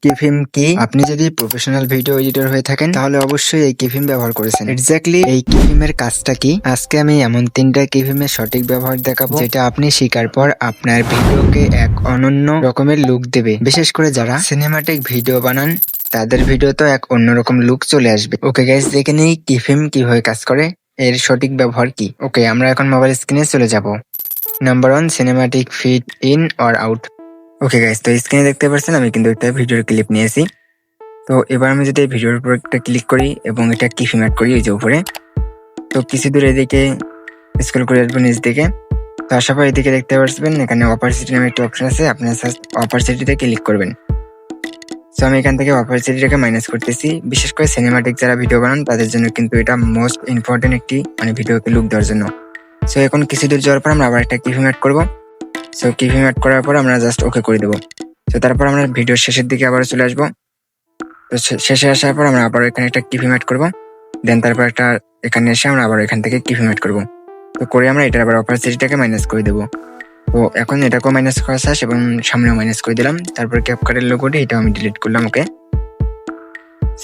কিফিম কি? আপনি যদি প্রফেশনাল ভিডিও এডিটর হয়ে থাকেন তাহলে অবশ্যই এই কিফিম ব্যবহার করেছেন। এক্স্যাক্টলি এই কিফিমের কাজটা কি? আজকে আমি এমন 3টা কিফিমের সঠিক ব্যবহার দেখাবো যেটা আপনি শেখার পর আপনার ভিডিওকে এক অনন্য রকমের লুক দেবে। বিশেষ করে যারা সিনেমাটিক ভিডিও বানান তাদের ভিডিও তো এক অন্যরকম লুক চলে আসবে। ওকে গাইস, দেখে নিই কিফিম কিভাবে কাজ করে, এর সঠিক ব্যবহার কি। ওকে, আমরা এখন মোবাইল স্ক্রিনে চলে যাব। Number 1, cinematic fit in or out. Okay guys, তো স্ক্রিনে দেখতে পাচ্ছেন আমি কিন্তু একটা ভিডিওর ক্লিপ নিয়েছি। তো এবার আমি যদি এই ভিডিওর উপর একটা ক্লিক করি এবং এটা কিফিম অ্যাড করি এই যে উপরে, তো কিছু দূর এদিকে স্ক্রল করে আসবো নিচ দিকে। তো আসার পর এদিকে দেখতে পাচ্ছেন এখানে অপারসিটি নামে একটা অপশন আছে, আপনার অপারসিটিতে ক্লিক করবেন। তো আমি এখান থেকে অপারসিটিটাকে মাইনাস করতেছি। বিশেষ করে সিনেমাটিক যারা ভিডিও বানান তাদের জন্য কিন্তু এটা মোস্ট ইম্পর্টেন্ট একটি ভিডিওকে লুক দেওয়ার জন্য। সো এখন কিছু দূর যাওয়ার পর আমরা আবার একটা কিফিম অ্যাড করবো। সো কিফিম অ্যাড করার পর আমরা জাস্ট ওকে করে দেবো। তো তারপর আমরা ভিডিওর শেষের দিকে আবার চলে আসবো। তো শেষে আসার পর আমরা আবার এখানে একটা কিফিম অ্যাড করবো। দেন তারপর একটা এখানে এসে আমরা আবার এখান থেকে কিফিম অ্যাড করবো। তো করে আমরা এটার আবার অপারসিটিটাকে মাইনাস করে দেবো। তো এখন এটাকেও মাইনাস করা শেষ এবং সামনেও মাইনাস করে দিলাম। তারপর ক্যাপকাটের লোগোটি এটাও আমি ডিলিট করলাম। ওকে,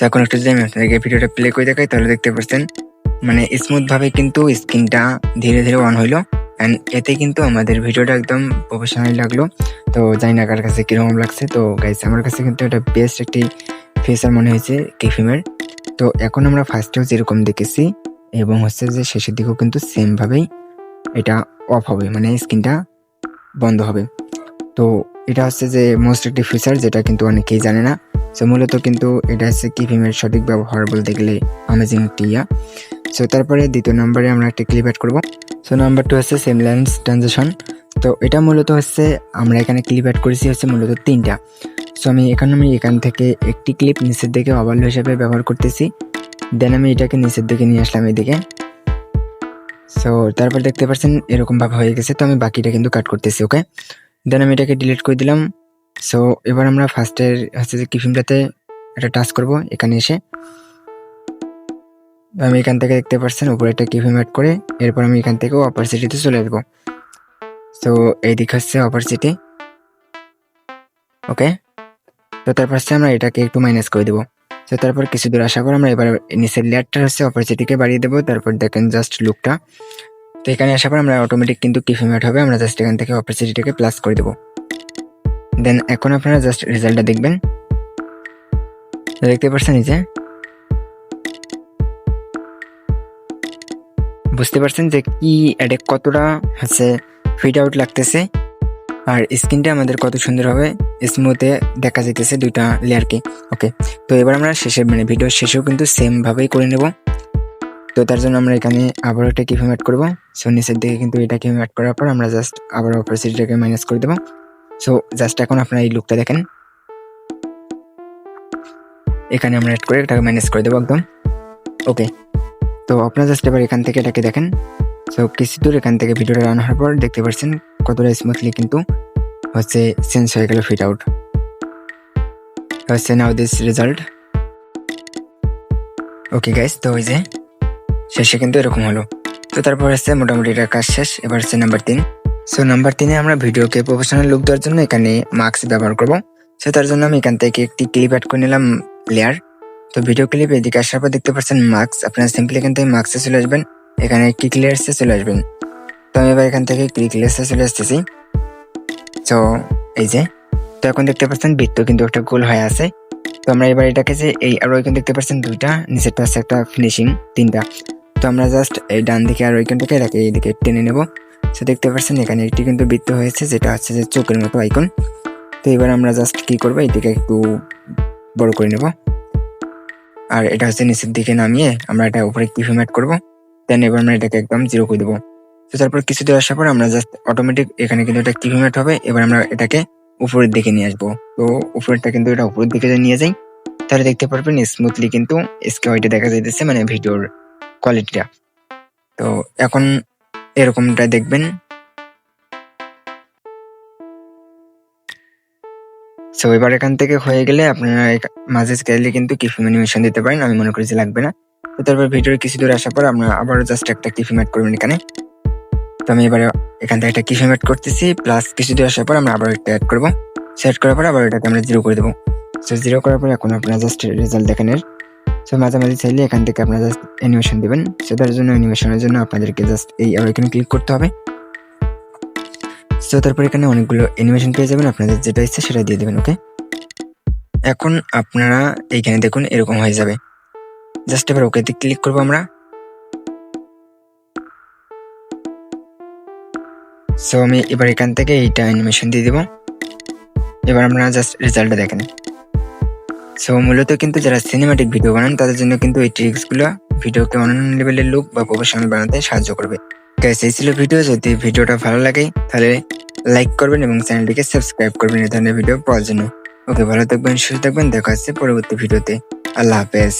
এখন একটু যদি আমি আপনাদেরকে ভিডিওটা প্লে করে দেখাই তাহলে দেখতে পাচ্ছেন মানে স্মুথ ভাবে কিন্তু স্ক্রিনটা ধীরে ধীরে অন হইলো। অ্যান্ড এতে কিন্তু আমাদের ভিডিওটা একদম প্রফেশনাল লাগলো। তো জানি না কার কাছে কিরকম লাগছে। তো গাইস, আমার কাছে কিন্তু এটা বেস্ট একটি ফিচার মনে হয়েছে কিফিমের। তো এখন আমরা ফার্স্টেও যেরকম দেখেছি এবং হচ্ছে যে শেষের দিকেও কিন্তু সেম ভাবেই এটা অফ হবে, মানে স্ক্রিনটা বন্ধ হবে। তো এটা হচ্ছে যে মোস্ট একটি ফিচার যেটা কিন্তু অনেকেই জানে না। সো মূলত কিন্তু এটা হচ্ছে কিফিমের সঠিক ব্যবহার বলতে গেলে অ্যামেজিং একটি ইয়া। সো তারপরে দ্বিতীয় নম্বরে আমরা একটা ক্লিপ অ্যাড করবো। সো নাম্বার 2 হচ্ছে সেমলেন্স ট্রানজিশন। তো এটা মূলত হচ্ছে আমরা এখানে ক্লিপ অ্যাড করেছি হচ্ছে মূলত 3টা। সো আমি এখান থেকে একটি ক্লিপ নিচের দিকে ওভারলে হিসেবে ব্যবহার করতেছি। দেন আমি এটাকে নিচের দিকে নিয়ে আসলাম এদিকে। সো তারপর দেখতে পাচ্ছেন এরকম ভাবে হয়ে গেছে। তো আমি বাকিটা কিন্তু কাট করতেছি। ওকে, দেন আমি এটাকে ডিলিট করে দিলাম। সো এবার আমরা ফার্স্টের হচ্ছে যে কিফিমটাতে একটা টাচ করব এখানে এসে। আমি এখান থেকে দেখতে পাচ্ছেন উপরে একটা কিফিম অ্যাড করে এরপর আমি এখান থেকেও অপারসিটিতে চলে আসবো। সো এই দিক হচ্ছে অপারসিটি। ওকে, তো তারপর হচ্ছে আমরা এটাকে একটু মাইনাস করে দেবো। তো তারপর কিছু দূর আসার পর আমরা এবার নিচের লেয়ারটা হচ্ছে অপারসিটিকে বাড়িয়ে দেবো। তারপর দেখেন জাস্ট লুকটা। তো এখানে আসার পর আমরা অটোমেটিক কিন্তু কিফিম অ্যাড হবে, আমরা জাস্ট এখান থেকে অপারসিটিটাকে প্লাস করে দেবো। দেন এখন আপনারা জাস্ট রেজাল্টটা দেখবেন। দেখতে পাচ্ছেন এই যে বুঝতে পারছেন যে কি এটা কতটা হচ্ছে ফিট আউট লাগতেছে আর স্কিনটা আমাদের কত সুন্দর হবে স্মুথে দেখা যাইতেছে দুইটা লেয়ারকে। ওকে, তো এবার আমরা শেষে ভিডিওর শেষেও কিন্তু সেম ভাবেই করে নেব। তো তার জন্য আমরা এখানে আবার একটা কিফিম অ্যাড করবো। সো নিচের দিকে কিন্তু এটা কিফিম অ্যাড করার পর আমরা জাস্ট আবার অপারসিটিটাকে মাইনাস করে দেবো। সো জাস্ট এখন আপনারা এই লুকটা দেখেন, এখানে আমরা অ্যাড করে এটাকে মাইনাস করে দেবো একদম। ওকে, তো আপনারা জাস্ট এবার এখান থেকে এটাকে দেখেন। সো কিছু দূর এখান থেকে ভিডিওটা রান হওয়ার পর দেখতে পাচ্ছেন কতটা স্মুথলি কিন্তু হচ্ছে চেঞ্জ হয়ে গেল ফিট আউট। হচ্ছে নাও দিস রেজাল্ট। ওকে গাইস, তো ওই যে শেষে কিন্তু এরকম হলো। তো তারপর হচ্ছে মোটামুটি এটা কাজ শেষ। এবার হচ্ছে নাম্বার 3। সো নাম্বার 3-এ আমরা ভিডিওকে প্রফেশনাল লুক দেওয়ার জন্য এখানে মাস্ক ব্যবহার করবো। সো তার জন্য আমি এখান থেকে একটি ক্লিপ অ্যাড করে নিলাম লেয়ার। তো ভিডিও ক্লিপ এদিকে আসার পর দেখতে পাচ্ছেন মাস্ক, আপনারা সিম্পলি এখান থেকে মাস্কে চলে আসবেন, এখানে ক্লিক লেয়ার্সে চলে আসবেন। তো আমি এবার এখান থেকে ক্লিক লেয়ার্সে চলে আসতেছি। তো এই যে, তো এখন দেখতে পাচ্ছেন বৃত্ত কিন্তু একটা গোল হয়ে আছে। তো আমরা এবার এটাকে যে এই আরো এখানে দেখতে পাচ্ছেন 2টা, নিচেরটা আছে একটা ফিনিশিং 3টা। তো আমরা জাস্ট এই ডান দিকে আর ওইখান থেকে এটাকে এইদিকে টেনে নেব। তো দেখতে পাচ্ছেন এখানে একটি কিন্তু বৃত্ত হয়েছে যেটা হচ্ছে যে চোখের মতো আইকন। তো এবার আমরা জাস্ট কি করবো, এদিকে একটু বড় করে নেব আর এটা হচ্ছে নিচের দিকে নামিয়ে আমরা এটা উপরে কিফিম অ্যাড করবো। দেন এবার আমরা এটাকে একদম 0 করে দেবো। তো তারপর কিছু দূর আসার পর আমরা জাস্ট অটোমেটিক এখানে কিন্তু এটা কিফিম অ্যাড হবে। এবার আমরা এটাকে উপরের দিকে নিয়ে আসবো। তো উপরেরটা কিন্তু এটা উপরের দিকে নিয়ে যাই, তাহলে দেখতে পারবেন স্মুথলি কিন্তু স্কোয়ারটা দেখা যাইতেছে, মানে ভিডিওর কোয়ালিটিটা। তো এখন এরকমটা দেখবেন। সো এবার এখান থেকে হয়ে গেলে আপনারা মাঝে স্কেলে কিন্তু কিফিম অ্যানিমেশন দিতে পারেন, আমি মনে করি যে লাগবে না। তো তারপর ভিডিওর কিছু দূর আসার পর আমরা আবারও জাস্ট একটা কিফিম অ্যাড করবেন এখানে। তো আমি এবার এখান থেকে একটা কিফিম অ্যাড করতেছি, প্লাস কিছু দূর আসার পর আমরা আবার একটা অ্যাড করবো। সেট করার পর আবার এটাকে আমরা 0 করে দেবো। সো 0 করার পর এখন আপনারা জাস্ট রেজাল্ট দেখেন এর। সো মাঝামাঝি চাইলে এখান থেকে আপনারা জাস্ট অ্যানিমেশন দিবেন। সো তার জন্য অ্যানিমেশনের জন্য আপনাদেরকে জাস্ট এই এখানে ক্লিক করতে হবে। সো তারপর এখানে অনেকগুলো অ্যানিমেশন পেয়ে যাবেন, আপনাদের যেটা ইচ্ছে সেটা দিয়ে দেবেন। ওকে, এখন আপনারা এইখানে দেখুন এরকম হয়ে যাবে। জাস্ট এবার ওকেতে ক্লিক করবো আমরা। সো আমি এবার এখান থেকে এইটা অ্যানিমেশন দিয়ে দেবো। এবার আপনারা জাস্ট রেজাল্টটা দেখেন। সো মূলত কিন্তু যারা সিনেমাটিক ভিডিও বানান তাদের জন্য কিন্তু এই ট্রিক্সগুলো ভিডিওকে অন্যান্য লেভেলের লুক বা প্রফেশনাল বানাতে সাহায্য করবে। গাইস, এই ছিল ভিডিও। যদি ভিডিওটা ভালো লাগে তাহলে লাইক করবেন এবং চ্যানেলটিকে সাবস্ক্রাইব করবেন এই ধরনের ভিডিও পাওয়ার জন্য। ওকে, ভালো থাকবেন, সুস্থ থাকবেন, দেখা হচ্ছে পরবর্তী ভিডিওতে। আল্লাহ হাফেজ।